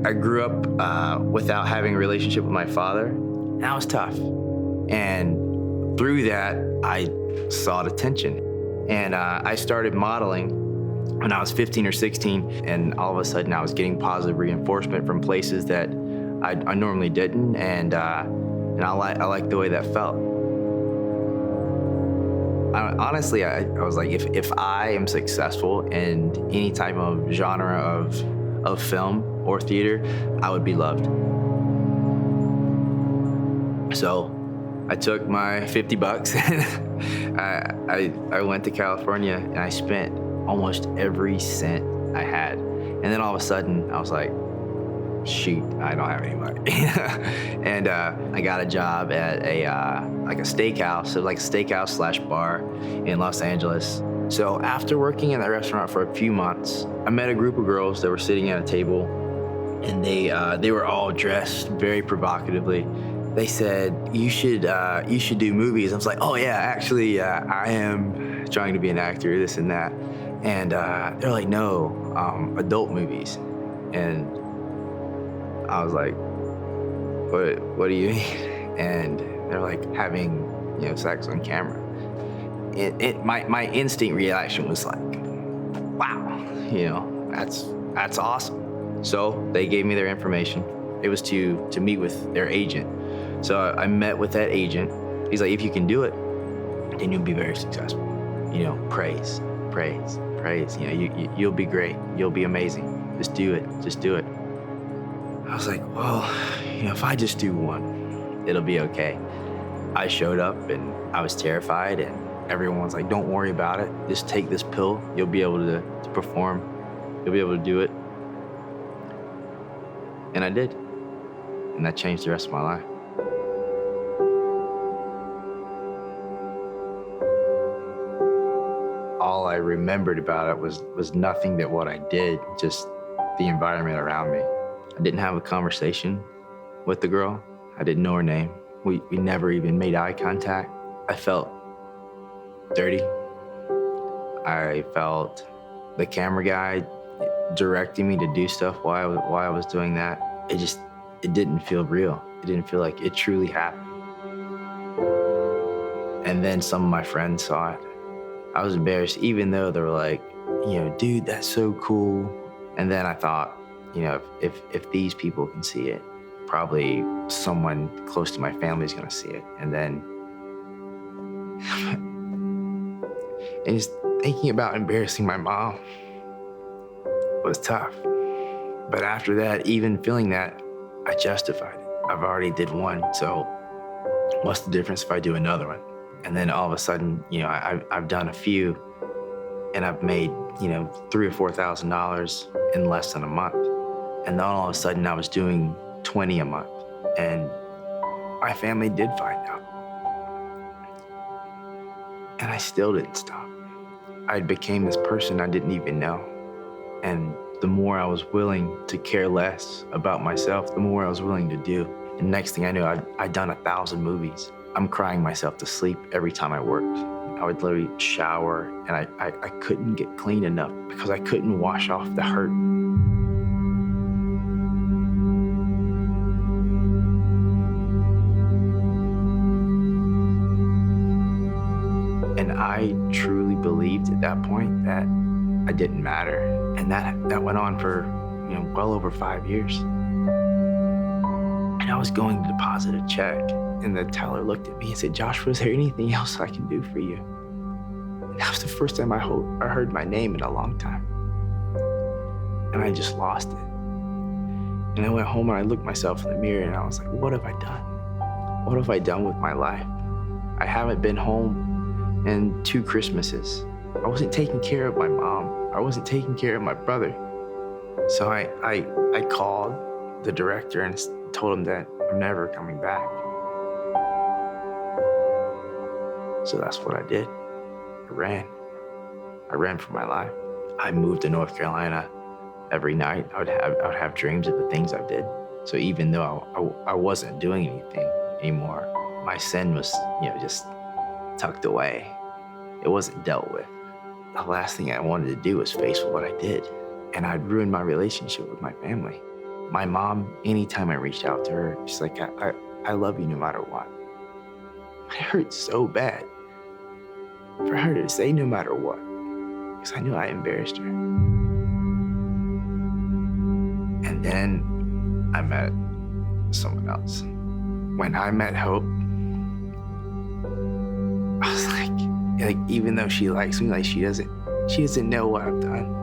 I grew up without having a relationship with my father. And that was tough. And through that, I sought attention. And I started modeling when I was 15 or 16, and all of a sudden I was getting positive reinforcement from places that I normally didn't, and I like the way that felt. Honestly, I was like, if I am successful in any type of genre of film or theater, I would be loved. So I took my 50 bucks and I went to California, and I spent almost every cent I had. And then all of a sudden I was like, shoot, I don't have any money. And I got a job at a steakhouse, so like a steakhouse / bar in Los Angeles. So after working in that restaurant for a few months, I met a group of girls that were sitting at a table, and they were all dressed very provocatively. They said, you should do movies. I was like, oh yeah, actually, I am trying to be an actor, this and that. And they're like, no, adult movies. And I was like, what do you mean? And they're like, having, sex on camera. My instinct reaction was like, wow, that's awesome. So they gave me their information. It was to meet with their agent. So I met with that agent. He's like, if you can do it, then you'll be very successful. Praise. You'll be great. You'll be amazing. Just do it. I was like, well, if I just do one, it'll be okay. I showed up and I was terrified, and everyone was like, don't worry about it. Just take this pill. You'll be able to perform. You'll be able to do it. And I did. And that changed the rest of my life. All I remembered about it was nothing that what I did, just the environment around me. I didn't have a conversation with the girl. I didn't know her name. We never even made eye contact. I felt dirty. I felt the camera guy directing me to do stuff while I was doing that. It didn't feel real. It didn't feel like it truly happened. And then some of my friends saw it. I was embarrassed, even though they were like, dude, that's so cool. And then I thought, if these people can see it, probably someone close to my family is gonna see it. And then, and just thinking about embarrassing my mom was tough. But after that, even feeling that, I justified it. I've already did one, so what's the difference if I do another one? And then all of a sudden, I've done a few, and I've made, $3,000 or $4,000 in less than a month. And then all of a sudden I was doing 20 a month, and my family did find out. And I still didn't stop. I became this person I didn't even know. And the more I was willing to care less about myself, the more I was willing to do. And next thing I knew, I'd done 1,000 movies. I'm crying myself to sleep every time I worked. I would literally shower, and I couldn't get clean enough because I couldn't wash off the hurt. And I truly believed at that point that I didn't matter. And that went on for, well over 5 years. And I was going to deposit a check, and the teller looked at me and said, Josh, was there anything else I can do for you? And that was the first time I heard my name in a long time. And I just lost it. And I went home and I looked myself in the mirror, and I was like, what have I done? What have I done with my life? I haven't been home in 2 Christmases. I wasn't taking care of my mom. I wasn't taking care of my brother. So I called the director and told him that I'm never coming back. So that's what I did. I ran for my life. I moved to North Carolina. Every night I would have dreams of the things I did. So even though I wasn't doing anything anymore, my sin was, just tucked away. It wasn't dealt with. The last thing I wanted to do was face what I did. And I'd ruined my relationship with my family. My mom, anytime I reached out to her, she's like, I love you no matter what. It hurt so bad for her to say no matter what, because I knew I embarrassed her. And then I met someone else. When I met Hope, I was like, even though she likes me, like she doesn't know what I've done.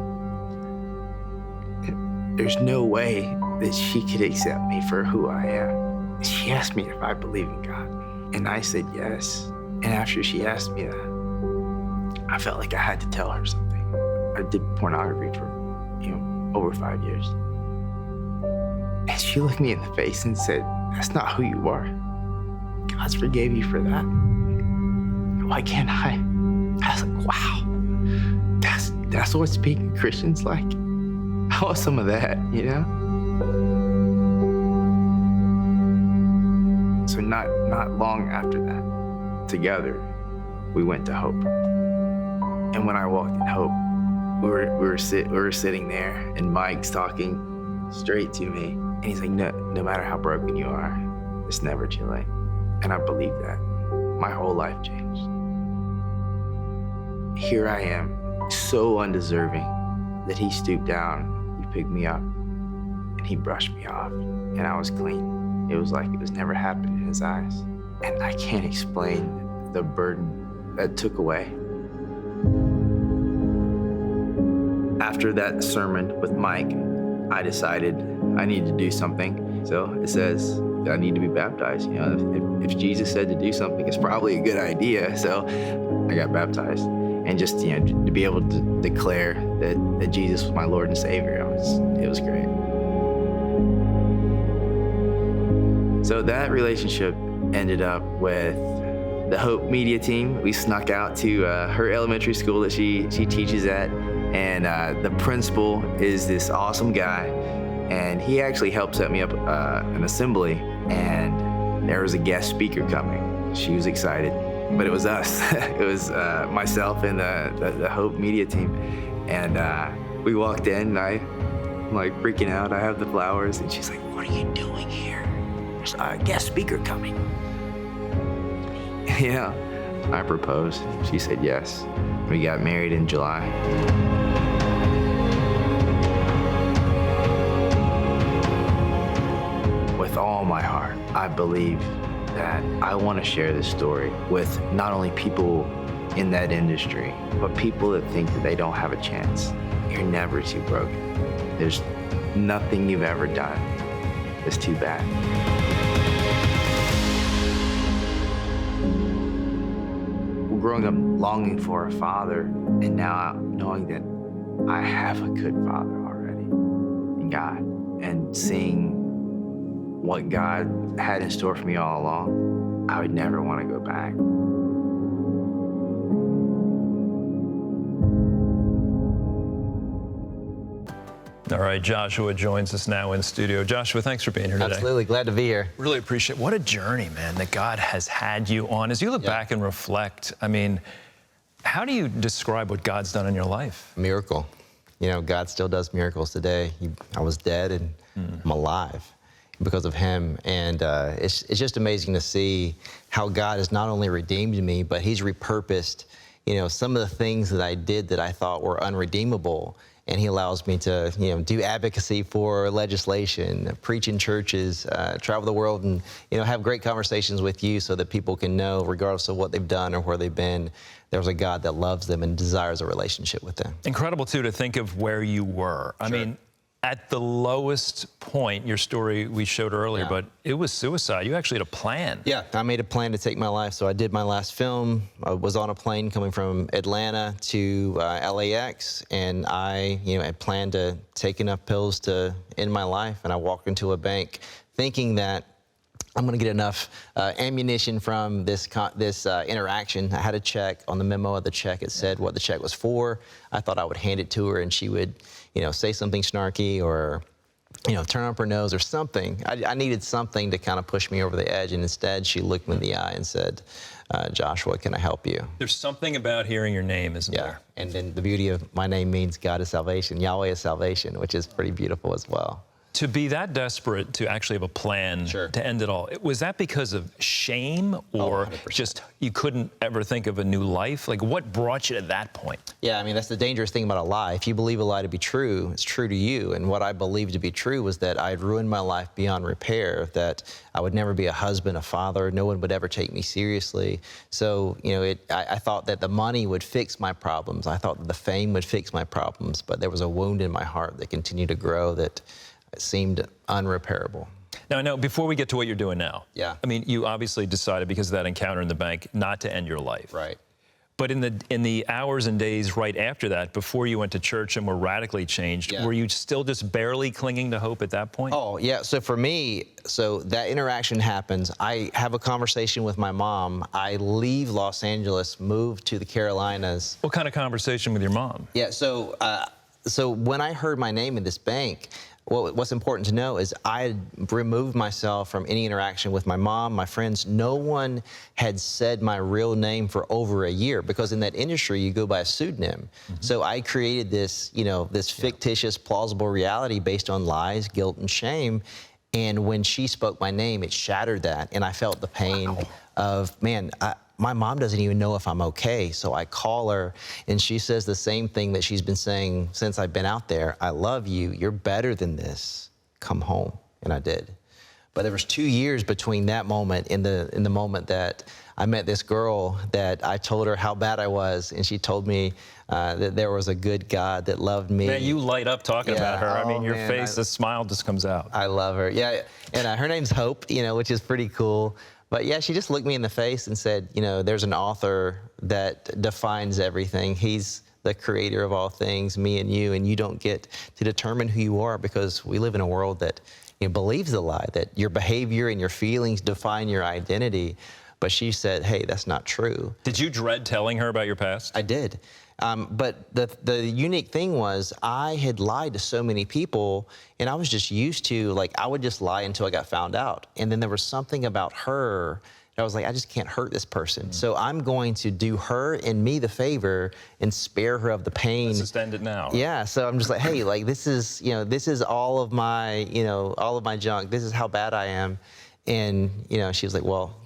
There's no way that she could accept me for who I am. She asked me if I believe in God, and I said yes. And after she asked me that, I felt like I had to tell her something. I did pornography for, over 5 years. And she looked me in the face and said, that's not who you are. God's forgave you for that. Why can't I? I was like, wow, that's what speaking Christian's like. I want some of that, So not long after that, together, we went to Hope. And when I walked in Hope, we were sitting there, and Mike's talking straight to me, and he's like, no matter how broken you are, it's never too late. And I believe that. My whole life changed. Here I am, so undeserving, that he stooped down, he picked me up, and he brushed me off, and I was clean. It was like it was never happened in his eyes. And I can't explain the burden that took away. After that sermon with Mike, I decided I need to do something. So it says I need to be baptized. If Jesus said to do something, it's probably a good idea. So I got baptized. And just, to be able to declare that Jesus was my Lord and Savior, it was great. So that relationship ended up with the Hope Media team. We snuck out to her elementary school that she teaches at, and the principal is this awesome guy, and he actually helped set me up an assembly, and there was a guest speaker coming. She was excited. But it was us. It was myself and the Hope Media team. And we walked in, and I'm like freaking out. I have the flowers, and she's like, what are you doing here? There's a guest speaker coming. I proposed. She said yes. We got married in July. With all my heart, I believe that I want to share this story with not only people in that industry, but people that think that they don't have a chance. You're never too broken. There's nothing you've ever done that's too bad. Growing up longing for a father, and now knowing that I have a good father already in God, and seeing what God had in store for me all along, I would never want to go back. All right, Joshua joins us now in studio. Joshua, thanks for being here today. Absolutely, glad to be here. Really appreciate it. What a journey, man, that God has had you on. As you look back and reflect, how do you describe what God's done in your life? Miracle. God still does miracles today. I was dead, and I'm alive because of him. And it's just amazing to see how God has not only redeemed me, but he's repurposed, some of the things that I did that I thought were unredeemable. And he allows me to, do advocacy for legislation, preach in churches, travel the world, and, have great conversations with you so that people can know, regardless of what they've done or where they've been, there's a God that loves them and desires a relationship with them. Incredible, too, to think of where you were. I mean, at the lowest point, your story we showed earlier, but it was suicide. You actually had a plan. Yeah, I made a plan to take my life. So I did my last film. I was on a plane coming from Atlanta to LAX, and I, had planned to take enough pills to end my life. And I walked into a bank thinking that I'm going to get enough ammunition from this interaction. I had a check. On the memo of the check, it said what the check was for. I thought I would hand it to her, and she would, say something snarky or, turn up her nose or something. I needed something to kind of push me over the edge, and instead she looked me in the eye and said, Joshua, can I help you? There's something about hearing your name, isn't there? And then the beauty of my name means God is salvation. Yahweh is salvation, which is pretty beautiful as well. To be that desperate to actually have a plan Sure. to end it all, was that because of shame or 100%. just you couldn't ever think of a new life? Like, what brought you to that point? Yeah, I mean, that's the dangerous thing about a lie. If you believe a lie to be true, it's true to you. And what I believed to be true was that I'd ruined my life beyond repair, that I would never be a husband, a father, no one would ever take me seriously. So, you know, I thought that the money would fix my problems. I thought that the fame would fix my problems, but there was a wound in my heart that continued to grow that seemed unrepairable. Now, before we get to what you're doing now, Yeah. I mean, you obviously decided because of that encounter in the bank not to end your life. Right. But in the hours and days right after that, before you went to church and were radically changed, Yeah. were you still just barely clinging to hope at that point? Oh, yeah. So for me, so that interaction happens. I have a conversation with my mom. I leave Los Angeles, move to the Carolinas. What kind of conversation with your mom? Yeah, so when I heard my name in this bank, what's important to know is I had removed myself from any interaction with my mom, my friends. No one had said my real name for over a year because in that industry you go by a pseudonym. So I created this, you know, this fictitious, plausible reality based on lies, guilt, and shame. And when she spoke my name, it shattered that, and I felt the pain of, man, my mom doesn't even know if I'm okay. So I call her and she says the same thing that she's been saying since I've been out there. I love you. You're better than this. Come home. And I did. But there was 2 years between that moment and the moment that I met this girl that I told her how bad I was, and she told me that there was a good God that loved me. Man, you light up talking about her. I mean, your man, face, the smile just comes out. I love her. Yeah, and her name's Hope, you know, which is pretty cool. But yeah, she just looked me in the face and said, you know, there's an author that defines everything. He's the creator of all things, me and you don't get to determine who you are because we live in a world that believes the lie, that your behavior and your feelings define your identity. But she said, hey, that's not true. Did you dread telling her about your past? I did. But the unique thing was I had lied to so many people, and I was just used to, like, I would just lie until I got found out. And then there was something about her that I was like, I just can't hurt this person. So I'm going to do her and me the favor and spare her of the pain. Let's just end it now. Yeah, so I'm just like, hey, like, this is, you know, this is all of my, you know, all of my junk. This is how bad I am. And, you know, she was like, well,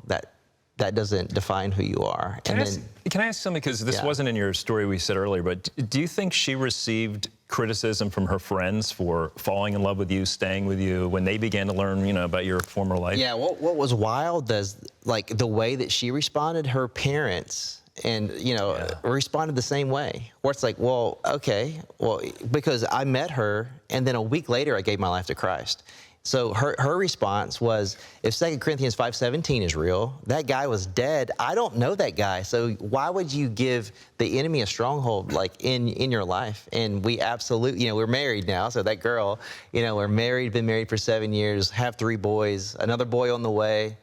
that doesn't define who you are. Can I ask something, because this wasn't in your story we said earlier, but do you think she received criticism from her friends for falling in love with you, staying with you, when they began to learn, you know, about your former life? Yeah, what was wild is, like, the way that she responded, her parents, and, you know, responded the same way, where it's like, well, okay, well, because I met her, and then a week later I gave my life to Christ. So her response was, if 2 Corinthians 5:17 is real, that guy was dead. I don't know that guy. So why would you give the enemy a stronghold like in your life? And we absolutely, you know, we're married now. So that girl, you know, we're married, been married for 7 years, have 3 boys, another boy on the way.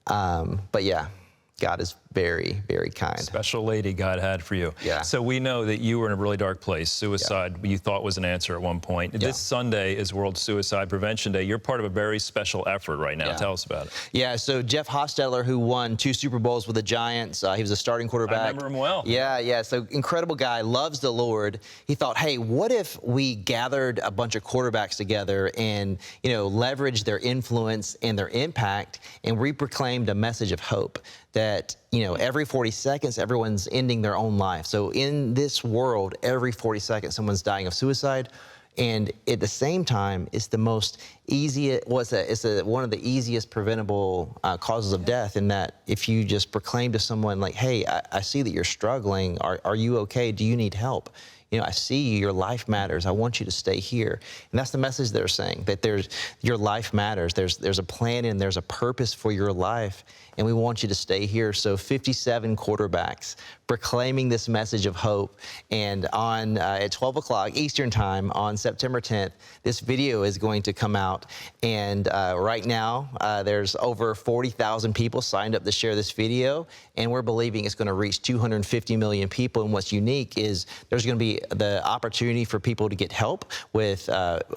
But yeah, God is very, very kind. Special lady God had for you. Yeah. So we know that you were in a really dark place. Suicide, you thought was an answer at one point. Yeah. This Sunday is World Suicide Prevention Day. You're part of a very special effort right now. Yeah. Tell us about it. Yeah, so Jeff Hostetler, who won 2 Super Bowls with the Giants, he was a starting quarterback. I remember him well. Yeah, so incredible guy, loves the Lord. He thought, hey, what if we gathered a bunch of quarterbacks together and, you know, leveraged their influence and their impact, and we proclaimed a message of hope that, you know, every 40 seconds, everyone's ending their own life. So in this world, every 40 seconds, someone's dying of suicide. And at the same time, it's the most easy, one of the easiest preventable causes of death, in that if you just proclaim to someone like, hey, I see that you're struggling. Are you okay? Do you need help? You know, I see you, your life matters. I want you to stay here. And that's the message they're saying, that your life matters. There's a plan and there's a purpose for your life, and we want you to stay here. So 57 quarterbacks proclaiming this message of hope. And at 12 o'clock Eastern time on September 10th, this video is going to come out. And right now, there's over 40,000 people signed up to share this video. And we're believing it's going to reach 250 million people. And what's unique is there's going to be the opportunity for people to get help with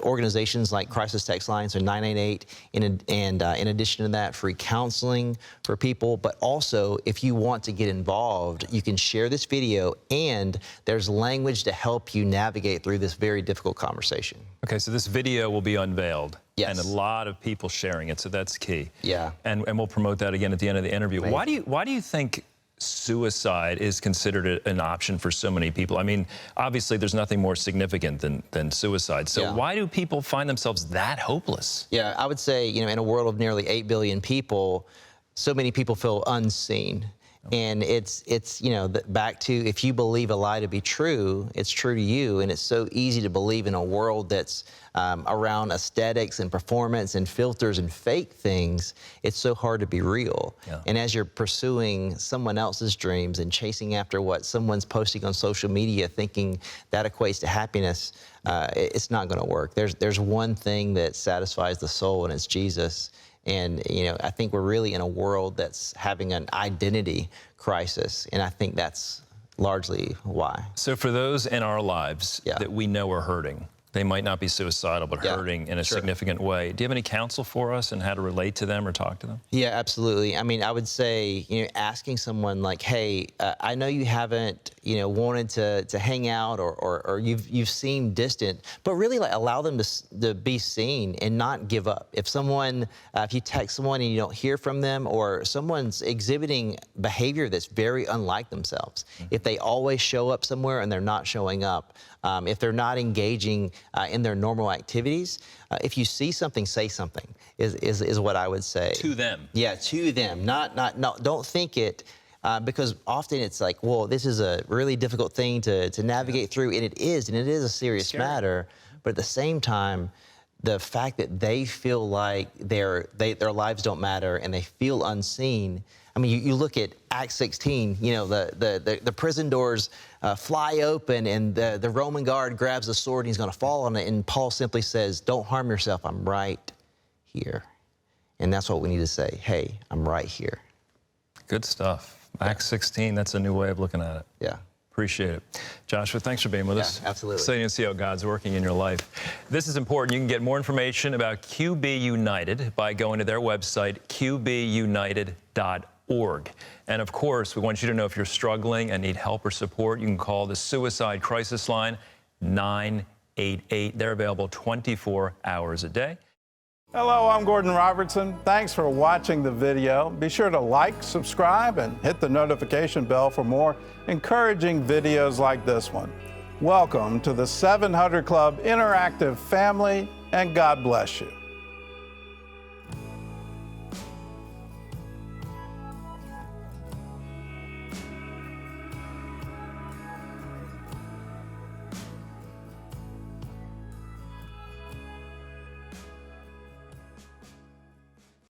organizations like Crisis Text Lines or 988, and in addition to that, free counseling for people. But also, if you want to get involved, you can share this video, and there's language to help you navigate through this very difficult conversation. Okay, so this video will be unveiled. Yes. And a lot of people sharing it, so that's key. Yeah. And we'll promote that again at the end of the interview. Right. Why do you think suicide is considered an option for so many people? I mean, obviously there's nothing more significant than suicide. So why do people find themselves that hopeless? Yeah, I would say, you know, in a world of nearly 8 billion people, so many people feel unseen. And it's you know, back to, if you believe a lie to be true, it's true to you. And it's so easy to believe in a world that's around aesthetics and performance and filters and fake things. It's so hard to be real. Yeah. And as you're pursuing someone else's dreams and chasing after what someone's posting on social media, thinking that equates to happiness, it's not going to work. There's one thing that satisfies the soul, and it's Jesus. And, you know, I think we're really in a world that's having an identity crisis, and I think that's largely why. So for those in our lives that we know are hurting, they might not be suicidal, but hurting in a significant way. Do you have any counsel for us on how to relate to them or talk to them? Yeah, absolutely. I mean, I would say, you know, asking someone like, hey, I know you haven't, you know, wanted to hang out, or you've seemed distant, but really like allow them to be seen and not give up. If someone, if you text someone and you don't hear from them, or someone's exhibiting behavior that's very unlike themselves, if they always show up somewhere and they're not showing up, if they're not engaging in their normal activities, if you see something, say something, is what I would say. To them. Yeah, to them. Not, don't think it, because often it's like, well, this is a really difficult thing to navigate through, and it is a serious matter. But at the same time, the fact that they feel like their lives don't matter and they feel unseen. I mean, you look at Acts 16, you know, the prison doors fly open, and the Roman guard grabs the sword and he's going to fall on it. And Paul simply says, don't harm yourself. I'm right here. And that's what we need to say. Hey, I'm right here. Good stuff. Acts 16, that's a new way of looking at it. Yeah. Appreciate it. Joshua, thanks for being with us. Absolutely. Exciting to see how God's working in your life. This is important. You can get more information about QB United by going to their website, qbunited.org. And of course, we want you to know if you're struggling and need help or support, you can call the Suicide Crisis Line, 988. They're available 24 hours a day. Hello, I'm Gordon Robertson. Thanks for watching the video. Be sure to like, subscribe, and hit the notification bell for more encouraging videos like this one. Welcome to the 700 Club Interactive family, and God bless you.